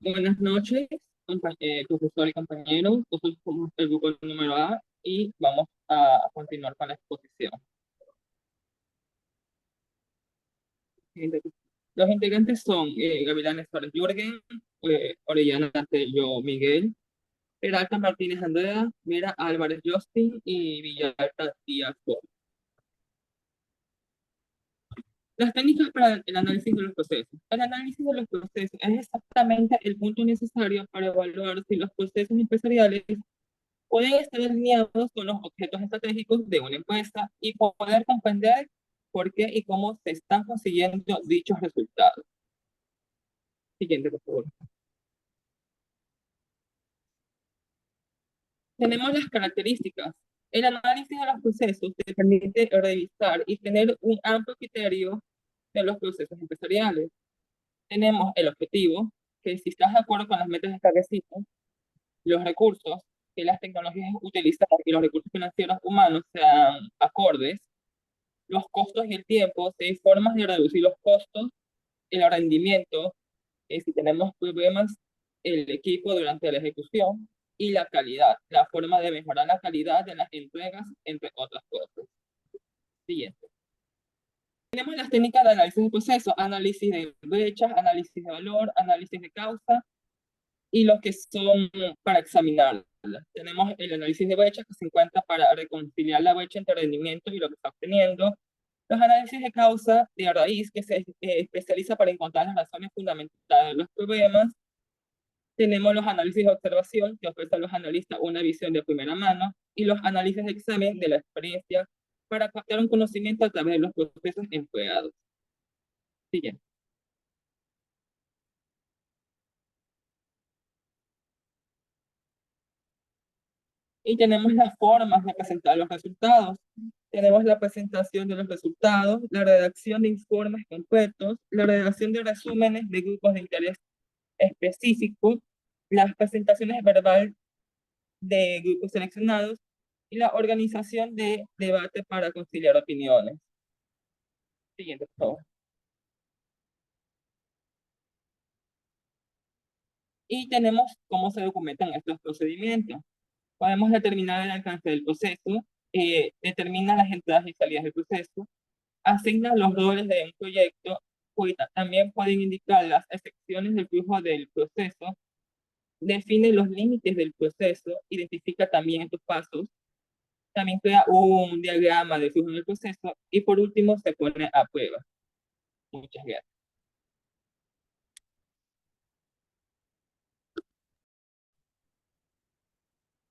Buenas noches, profesor y compañeros. Yo soy el grupo número A y vamos a continuar con la exposición. Los integrantes son Gavilanes Suárez Jürgen, Orellana Tello Miguel, Peralta Martínez Andrea, Mira Álvarez Justin y Villalta Díaz Flores. Las técnicas para el análisis de los procesos. El análisis de los procesos es exactamente el punto necesario para evaluar si los procesos empresariales pueden estar alineados con los objetos estratégicos de una empresa y poder comprender por qué y cómo se están consiguiendo dichos resultados. Siguiente, por favor. Tenemos las características. El análisis de los procesos te permite revisar y tener un amplio criterio de los procesos empresariales. Tenemos el objetivo, que si estás de acuerdo con las metas establecidas, los recursos, que las tecnologías utilizadas y los recursos financieros humanos sean acordes, los costos y el tiempo, seis formas de reducir los costos, el rendimiento, si tenemos problemas, el equipo durante la ejecución y la calidad, la forma de mejorar la calidad de las entregas, entre otras cosas. Siguiente. Tenemos las técnicas de análisis de proceso, análisis de brechas, análisis de valor, análisis de causa y los que son para examinar. Tenemos el análisis de brechas que se encuentra para reconciliar la brecha entre rendimiento y lo que está obteniendo. Los análisis de causa de raíz, que se especializa para encontrar las razones fundamentales de los problemas. Tenemos los análisis de observación, que ofrecen a los analistas una visión de primera mano, y los análisis de examen de la experiencia para captar un conocimiento a través de los procesos empleados. Siguiente. Y tenemos las formas de presentar los resultados. Tenemos la presentación de los resultados, la redacción de informes completos, la redacción de resúmenes de grupos de interés específico, las presentaciones verbal de grupos seleccionados y la organización de debate para conciliar opiniones. Siguiente, por favor. Y tenemos cómo se documentan estos procedimientos. Podemos determinar el alcance del proceso, determina las entradas y salidas del proceso, asigna los roles de un proyecto, también pueden indicar las excepciones del flujo del proceso, define los límites del proceso, identifica también estos pasos, también crea un diagrama de flujo del proceso y por último se pone a prueba. Muchas gracias.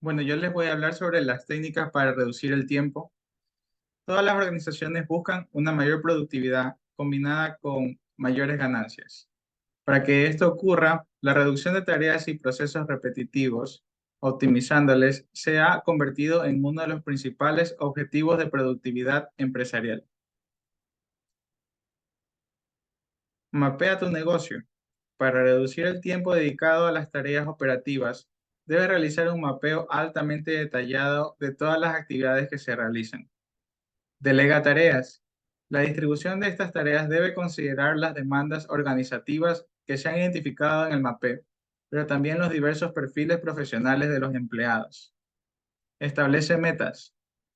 Bueno, yo les voy a hablar sobre las técnicas para reducir el tiempo. Todas las organizaciones buscan una mayor productividad combinada con mayores ganancias. Para que esto ocurra, la reducción de tareas y procesos repetitivos, optimizándoles, se ha convertido en uno de los principales objetivos de productividad empresarial. Mapea tu negocio. Para reducir el tiempo dedicado a las tareas operativas, debes realizar un mapeo altamente detallado de todas las actividades que se realizan. Delega tareas. La distribución de estas tareas debe considerar las demandas organizativas que se han identificado en el mapeo, pero también los diversos perfiles profesionales de los empleados. Establece metas.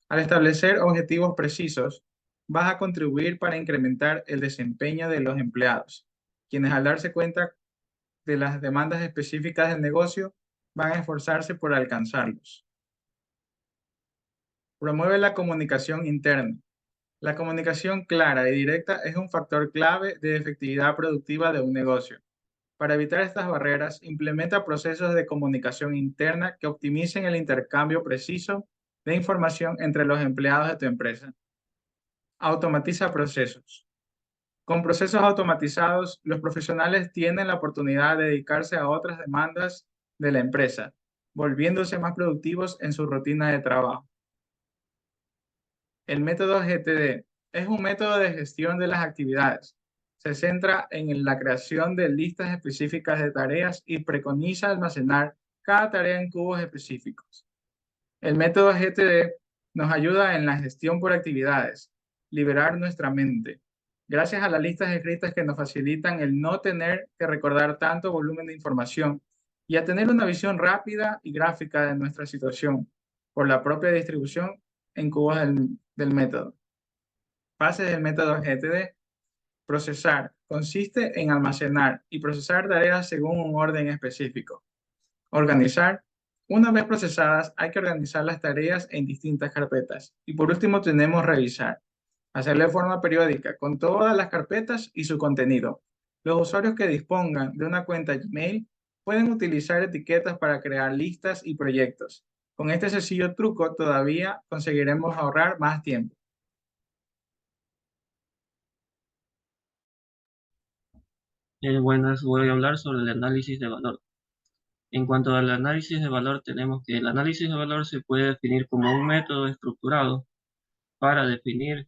Al establecer objetivos precisos, vas a contribuir para incrementar el desempeño de los empleados, quienes al darse cuenta de las demandas específicas del negocio van a esforzarse por alcanzarlos. Promueve la comunicación interna. La comunicación clara y directa es un factor clave de efectividad productiva de un negocio. Para evitar estas barreras, implementa procesos de comunicación interna que optimicen el intercambio preciso de información entre los empleados de tu empresa. Automatiza procesos. Con procesos automatizados, los profesionales tienen la oportunidad de dedicarse a otras demandas de la empresa, volviéndose más productivos en su rutina de trabajo. El método GTD es un método de gestión de las actividades. Se centra en la creación de listas específicas de tareas y preconiza almacenar cada tarea en cubos específicos. El método GTD nos ayuda en la gestión por actividades, liberar nuestra mente, gracias a las listas escritas que nos facilitan el no tener que recordar tanto volumen de información y a tener una visión rápida y gráfica de nuestra situación por la propia distribución en cubos del método. Fases del método GTD. Procesar consiste en almacenar y procesar tareas según un orden específico. Organizar. Una vez procesadas, hay que organizar las tareas en distintas carpetas. Y por último tenemos revisar. Hacerlo de forma periódica con todas las carpetas y su contenido. Los usuarios que dispongan de una cuenta Gmail pueden utilizar etiquetas para crear listas y proyectos. Con este sencillo truco todavía conseguiremos ahorrar más tiempo. Buenas, voy a hablar sobre el análisis de valor. En cuanto al análisis de valor, tenemos que el análisis de valor se puede definir como un método estructurado para definir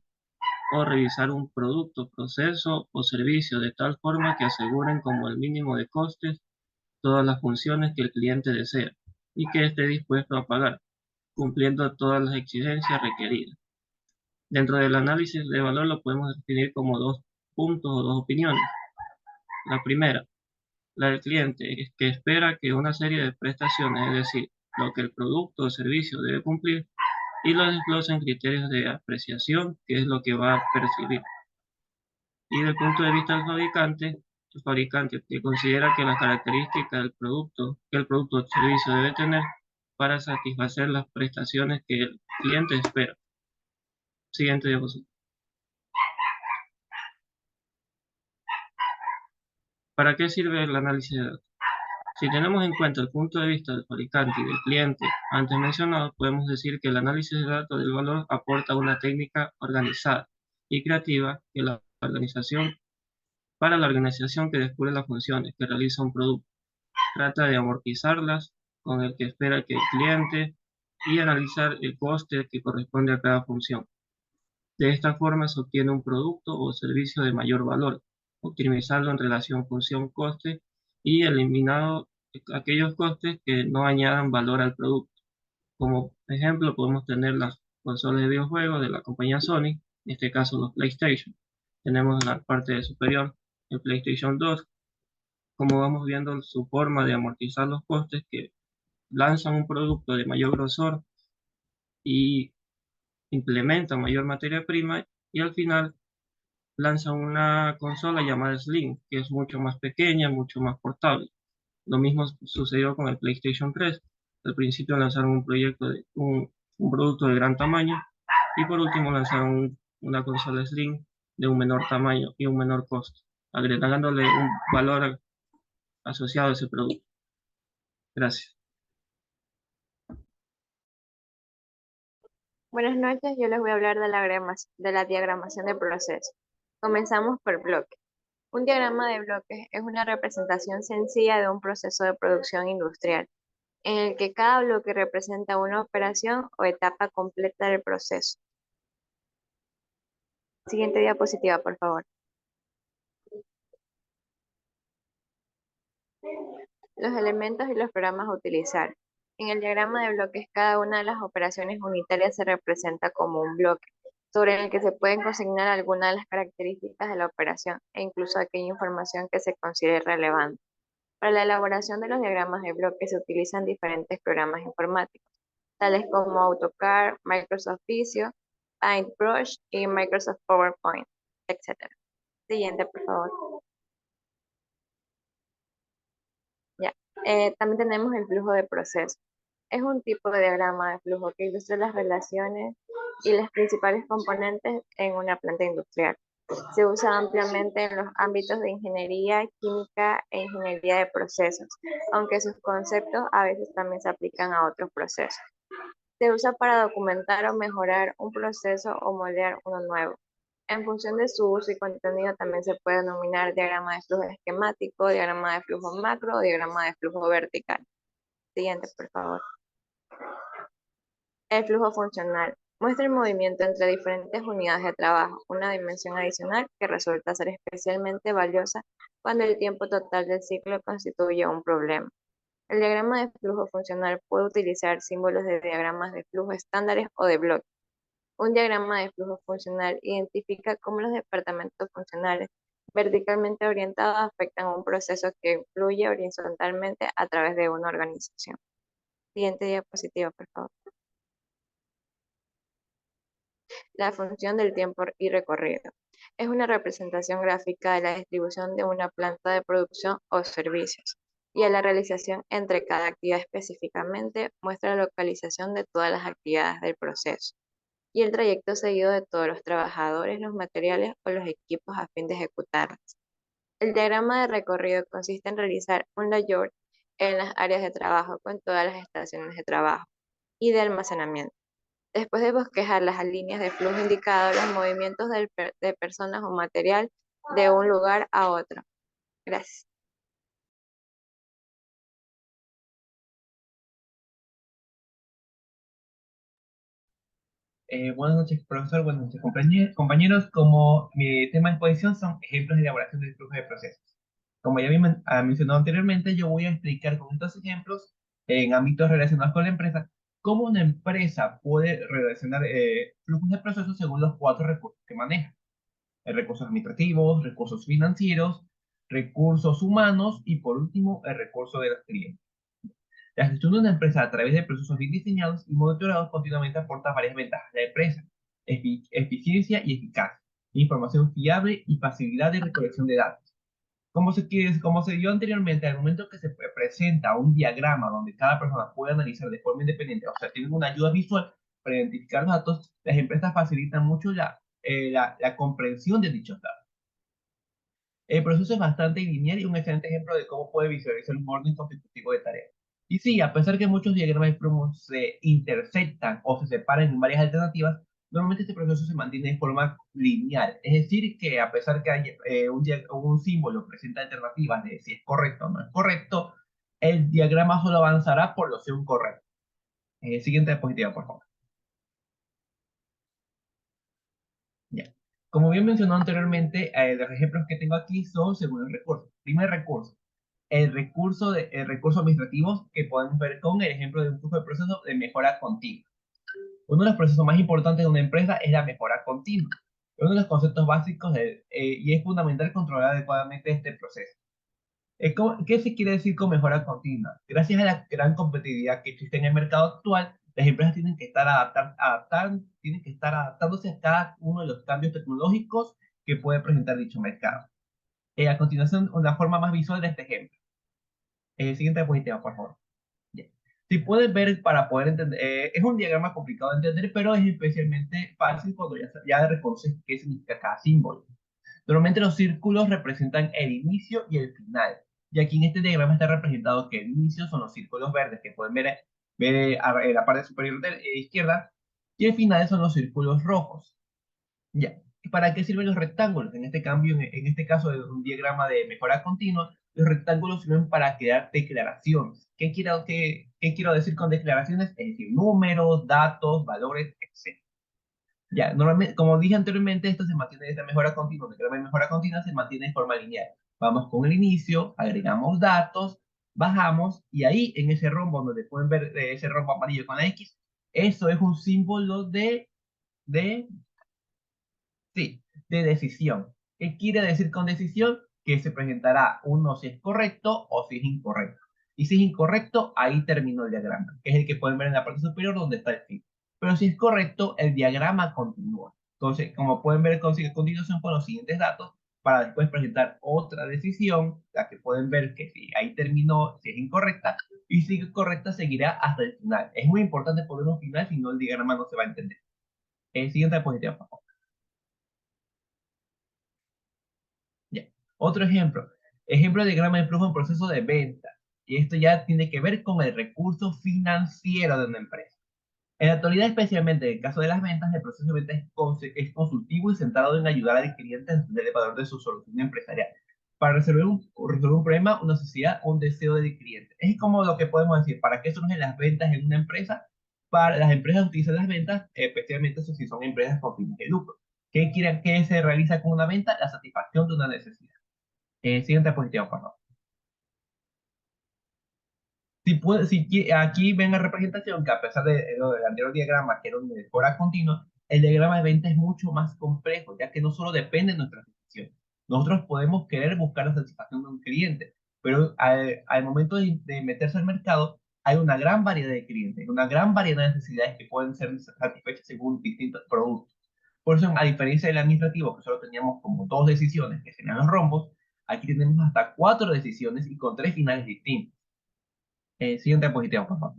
o revisar un producto, proceso o servicio de tal forma que aseguren como el mínimo de costes todas las funciones que el cliente desea y que esté dispuesto a pagar, cumpliendo todas las exigencias requeridas. Dentro del análisis de valor lo podemos definir como dos puntos o dos opiniones. La primera, la del cliente, es que espera que una serie de prestaciones, es decir, lo que el producto o servicio debe cumplir, y lo desglosa en criterios de apreciación, que es lo que va a percibir. Y desde el punto de vista del fabricante, el fabricante que considera que las características del producto, que el producto o servicio debe tener para satisfacer las prestaciones que el cliente espera. Siguiente diapositiva. ¿Para qué sirve el análisis de datos? Si tenemos en cuenta el punto de vista del fabricante y del cliente antes mencionado, podemos decir que el análisis de datos del valor aporta una técnica organizada y creativa que la organización, para la organización que descubre las funciones que realiza un producto. Trata de amortizarlas con el que espera que el cliente y analizar el coste que corresponde a cada función. De esta forma se obtiene un producto o servicio de mayor valor, optimizarlo en relación función-coste y eliminando aquellos costes que no añadan valor al producto. Como ejemplo, podemos tener las consolas de videojuegos de la compañía Sony, en este caso los PlayStation. Tenemos en la parte superior el PlayStation 2, como vamos viendo su forma de amortizar los costes, que lanzan un producto de mayor grosor y implementan mayor materia prima y al final lanzan una consola llamada Slim, que es mucho más pequeña, mucho más portable. Lo mismo sucedió con el PlayStation 3. Al principio lanzaron un producto de gran tamaño y por último lanzaron una consola Slim de un menor tamaño y un menor costo, agregándole un valor asociado a ese producto. Gracias. Buenas noches, yo les voy a hablar de la diagramación de procesos. Comenzamos por bloques. Un diagrama de bloques es una representación sencilla de un proceso de producción industrial, en el que cada bloque representa una operación o etapa completa del proceso. Siguiente diapositiva, por favor. Los elementos y los programas a utilizar. En el diagrama de bloques, cada una de las operaciones unitarias se representa como un bloque, sobre el que se pueden consignar algunas de las características de la operación e incluso aquella información que se considere relevante. Para la elaboración de los diagramas de bloques se utilizan diferentes programas informáticos, tales como AutoCAD, Microsoft Visio, Paintbrush y Microsoft PowerPoint, etc. Siguiente, por favor. Ya. También tenemos el flujo de proceso. Es un tipo de diagrama de flujo que ilustra las relaciones y las principales componentes en una planta industrial. Se usa ampliamente en los ámbitos de ingeniería, química e ingeniería de procesos, aunque sus conceptos a veces también se aplican a otros procesos. Se usa para documentar o mejorar un proceso o moldear uno nuevo. En función de su uso y contenido también se puede denominar diagrama de flujo esquemático, diagrama de flujo macro o diagrama de flujo vertical. Siguiente, por favor. El flujo funcional muestra el movimiento entre diferentes unidades de trabajo, una dimensión adicional que resulta ser especialmente valiosa cuando el tiempo total del ciclo constituye un problema. El diagrama de flujo funcional puede utilizar símbolos de diagramas de flujo estándares o de bloques. Un diagrama de flujo funcional identifica cómo los departamentos funcionales verticalmente orientados afectan a un proceso que fluye horizontalmente a través de una organización. Siguiente diapositiva, por favor. La función del tiempo y recorrido. Es una representación gráfica de la distribución de una planta de producción o servicios y a la realización entre cada actividad específicamente muestra la localización de todas las actividades del proceso y el trayecto seguido de todos los trabajadores, los materiales o los equipos a fin de ejecutarlas. El diagrama de recorrido consiste en realizar un layout en las áreas de trabajo con todas las estaciones de trabajo y de almacenamiento. Después de bosquejar las líneas de flujo indicado los movimientos de personas o material de un lugar a otro. Gracias. Buenas noches, profesor. Buenas noches, compañeros. Como mi tema de exposición son ejemplos de elaboración del flujo de procesos. Como ya mencionado anteriormente, yo voy a explicar con estos ejemplos en ámbitos relacionados con la empresa cómo una empresa puede relacionar flujos de procesos según los 4 recursos que maneja. Recursos administrativos, recursos financieros, recursos humanos y por último el recurso de los clientes. La gestión de una empresa a través de procesos bien diseñados y monitoreados continuamente aporta varias ventajas a la empresa: eficiencia y eficacia, información fiable y facilidad de recolección de datos. Como se dio anteriormente, al momento que se presenta un diagrama donde cada persona puede analizar de forma independiente, o sea, tienen una ayuda visual para identificar los datos, las empresas facilitan mucho la comprensión de dichos datos. El proceso es bastante lineal y un excelente ejemplo de cómo puede visualizar un orden consecutivo de tareas. Y sí, a pesar que muchos diagramas de flujo se intersectan o se separan en varias alternativas, normalmente este proceso se mantiene de forma lineal. Es decir, que a pesar que hay, un símbolo presenta alternativas de si es correcto o no es correcto, el diagrama solo avanzará por la opción correcta. Siguiente diapositiva, por favor. Ya. Como bien mencionó anteriormente, los ejemplos que tengo aquí son según el recurso. Primer recurso, el recurso administrativo que podemos ver con el ejemplo de un flujo de proceso de mejora continua. Uno de los procesos más importantes de una empresa es la mejora continua. Es uno de los conceptos básicos y es fundamental controlar adecuadamente este proceso. ¿Qué se quiere decir con mejora continua? Gracias a la gran competitividad que existe en el mercado actual, las empresas tienen que estar tienen que estar adaptándose a cada uno de los cambios tecnológicos que puede presentar dicho mercado. A continuación, una forma más visual de este ejemplo. Siguiente diapositiva, por favor. Ya. Si puedes ver para poder entender, es un diagrama complicado de entender, pero es especialmente fácil cuando ya reconoces qué significa cada símbolo. Normalmente los círculos representan el inicio y el final. Y aquí en este diagrama está representado que el inicio son los círculos verdes que pueden ver en la parte superior de izquierda, y el final son los círculos rojos. Ya. ¿Para qué sirven los rectángulos? En este cambio, en este caso de un diagrama de mejora continua, los rectángulos sirven para crear declaraciones. ¿Qué quiero decir con declaraciones? Es decir, números, datos, valores, etc. Ya, normalmente, como dije anteriormente, esta mejora continua, el diagrama de mejora continua se mantiene de forma lineal. Vamos con el inicio, agregamos datos, bajamos, y ahí en ese rombo, donde pueden ver ese rombo amarillo con la X, eso es un símbolo de Sí, de decisión. ¿Qué quiere decir con decisión? Que se presentará uno si es correcto o si es incorrecto. Y si es incorrecto, ahí terminó el diagrama, que es el que pueden ver en la parte superior donde está el fin. Pero si es correcto, el diagrama continúa. Entonces, como pueden ver, consigue continuación con los siguientes datos para después presentar otra decisión, la que pueden ver que si ahí terminó, si es incorrecta, y si es correcta, seguirá hasta el final. Es muy importante poner un final, si no el diagrama no se va a entender. Siguiente diapositiva, por favor. Ya. Otro ejemplo de diagrama de flujo en proceso de venta. Y esto ya tiene que ver con el recurso financiero de una empresa. En la actualidad, especialmente en el caso de las ventas, el proceso de venta es consultivo y centrado en ayudar al cliente a entender el valor de su solución empresarial para resolver un problema, una necesidad o un deseo del cliente. Es como lo que podemos decir, ¿para qué surgen las ventas en una empresa? Para las empresas utilizan las ventas, especialmente si son empresas con fines de lucro. ¿Qué se realiza con una venta? La satisfacción de una necesidad. Siguiente diapositiva, por favor. Aquí ven la representación que a pesar del anterior diagrama, que era una mejora continua, el diagrama de venta es mucho más complejo, ya que no solo depende de nuestras decisiones. Nosotros podemos querer buscar la satisfacción de un cliente, pero al momento de meterse al mercado, hay una gran variedad de clientes, una gran variedad de necesidades que pueden ser satisfechas según distintos productos. Por eso, a diferencia del administrativo, que solo teníamos como 2 decisiones, que serían los rombos, aquí tenemos hasta 4 decisiones y con 3 finales distintos. Siguiente diapositiva, por favor.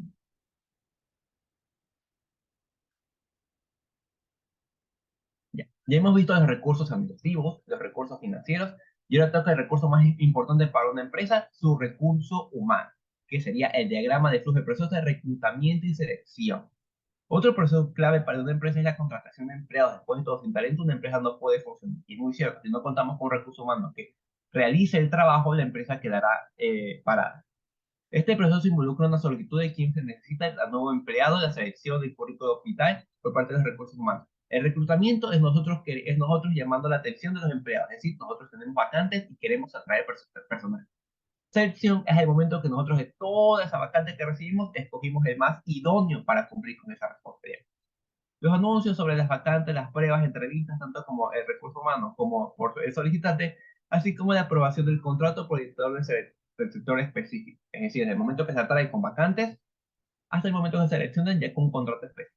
Ya hemos visto los recursos administrativos, los recursos financieros, y ahora toca el recurso más importante para una empresa, su recurso humano, que sería el diagrama de flujo de procesos de reclutamiento y selección. Otro proceso clave para una empresa es la contratación de empleados. Después de todo, sin talento, una empresa no puede funcionar. Y es muy cierto, si no contamos con un recurso humano que realice el trabajo, la empresa quedará parada. Este proceso involucra una solicitud de quien se necesita el nuevo empleado, la selección del currículo vital por parte de los recursos humanos. El reclutamiento es nosotros llamando la atención de los empleados, es decir, nosotros tenemos vacantes y queremos atraer personal. Selección es el momento que nosotros de toda esa vacante que recibimos, escogimos el más idóneo para cumplir con esa responsabilidad. Los anuncios sobre las vacantes, las pruebas, entrevistas, tanto como el recurso humano como por el solicitante, así como la aprobación del contrato por el director del sector específico. Es decir, desde el momento que se atrae con vacantes hasta el momento que se seleccionan ya con un contrato específico.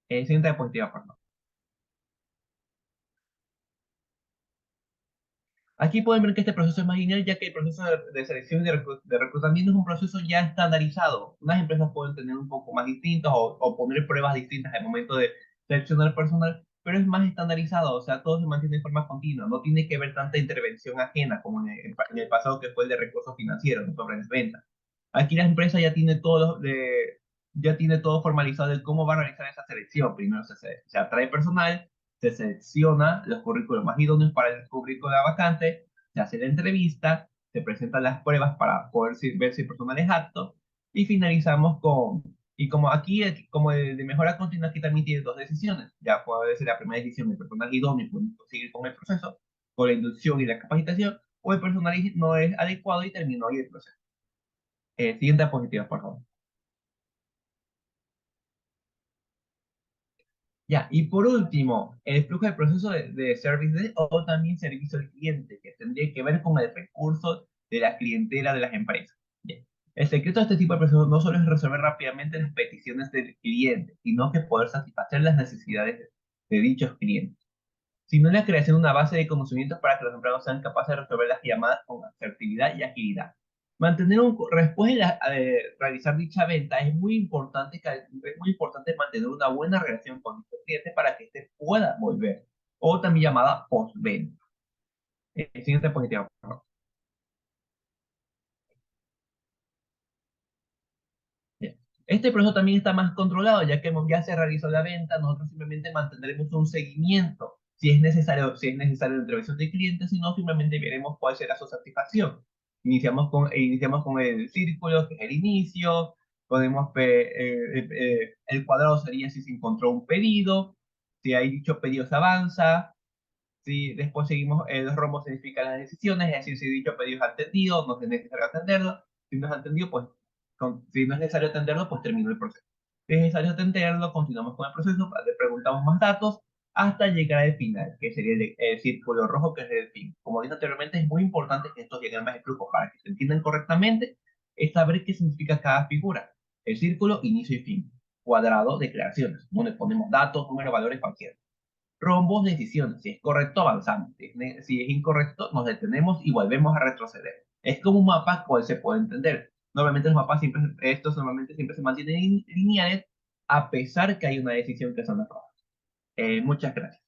Siguiente diapositiva, por favor. Aquí pueden ver que este proceso es más lineal, ya que el proceso de selección y de reclutamiento es un proceso ya estandarizado. Unas empresas pueden tener un poco más distintos o poner pruebas distintas al momento de seleccionar personal, pero es más estandarizado, o sea, todo se mantiene de forma continua. No tiene que haber tanta intervención ajena como en el pasado, que fue el de recursos financieros, no sobre ventas. Aquí la empresa ya tiene todo formalizado de cómo va a realizar esa selección. Primero se atrae personal, se selecciona los currículos más idóneos para cubrir con la vacante, se hace la entrevista, se presentan las pruebas para poder ver si el personal es apto, y finalizamos y como aquí, como de mejora continua, aquí también tiene 2 decisiones. Ya puede ser la primera decisión, el personal idóneo y podemos seguir con el proceso, con la inducción y la capacitación, o el personal no es adecuado y terminó ahí el proceso. Siguiente diapositiva, por favor. Ya, y por último, el flujo de proceso de service desk o también servicio al cliente, que tendría que ver con el recurso de la clientela de las empresas. Bien. El secreto de este tipo de procesos no solo es resolver rápidamente las peticiones del cliente, sino que poder satisfacer las necesidades de dichos clientes, sino la creación de una base de conocimientos para que los empleados sean capaces de resolver las llamadas con asertividad y agilidad. Después de realizar dicha venta, es muy importante mantener una buena relación con nuestro cliente para que éste pueda volver, o también llamada postventa. Siguiente diapositiva, por favor. Bien. Este proceso también está más controlado, ya que ya se realizó la venta, nosotros simplemente mantendremos un seguimiento si es necesario la intervención del cliente, si no, simplemente veremos cuál será su satisfacción. Iniciamos con el círculo, que es el inicio, el cuadrado sería si se encontró un pedido, si hay dicho pedido se avanza, si después seguimos, los rombos significan las decisiones, es decir, si dicho pedido es atendido, no es necesario atenderlo, si no es atendido, pues si no es necesario atenderlo, pues termina el proceso. Si es necesario atenderlo, continuamos con el proceso, le preguntamos más datos hasta llegar al final, que sería el círculo rojo, que es el fin. Como dije anteriormente, es muy importante que estos diagramas de flujo, para que se entiendan correctamente, es saber qué significa cada figura. El círculo, inicio y fin. Cuadrado, declaraciones, donde ponemos datos, números, valores, cualquiera. Rombos, decisiones. Si es correcto, avanzamos. Si es incorrecto, nos detenemos y volvemos a retroceder. Es como un mapa cual se puede entender. Normalmente los mapas estos normalmente siempre se mantienen lineales, a pesar que hay una decisión que son las rojas. Muchas gracias.